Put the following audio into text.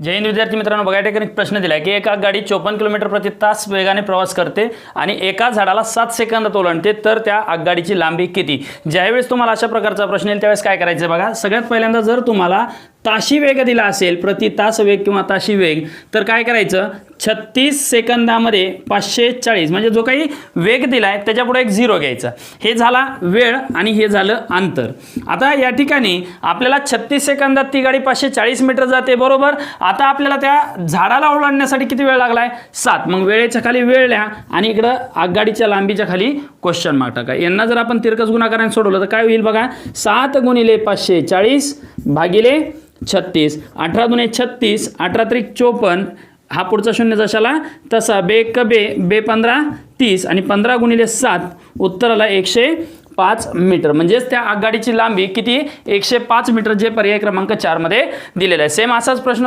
जय हिंद विद्यार्थी मित्रांनो, बघा ठिकाणी प्रश्न दिला आहे की एक आगगाडी 54 किलोमीटर प्रति तास वेगाने प्रवास करते आणि एका झाडाला 7 सेकंदात ओलांडते, तर त्या आगगाडीची लांबी किती? ज्यावेळेस तुम्हाला अशा प्रकारचा प्रश्न येईल त्यावेळेस काय करायचं बघा. सगळ्यात पहिल्यांदा जर तुम्हाला ताशी वेग दिला असेल, प्रति तास वेग किंवा ताशी वेग, तर काय करायचं 36 सेकंदामध्ये 540 म्हणजे जो काही वेग दिलाय त्याच्यापुढे एक 0 घ्यायचा. हे झाला वेळ आणि हे झालं अंतर. आता या ठिकाणी आपल्याला 36 सेकंदात ती गाडी 540 मीटर जाते, बरोबर. आता आपल्याला त्या झाडाला ओलांडण्यासाठी किती वेळ लागलाय? 7. मग वेळेच्या खाली वेळ लिहा आणि इकडं आगगाडीच्या लांबीच्या खाली क्वेश्चन मार्क टाका. यांना जर आपण तिरकस गुणाकाराने सोडवलं तर काय होईल बघा. 7 गुणिले 540 भागिले 36, 18 दुणे 36, 18 त्रिक 54, हा पुढचा शून्य जशाला तसा, बे 15 30 आणि 15 गुणिले 7 उत्तराला 105 मीटर. म्हणजेच त्या आगगाडीची लांबी किती? 105 मीटर, जे पर्याय क्रमांक 4 मध्ये दिलेला आहे. सेम असाच प्रश्न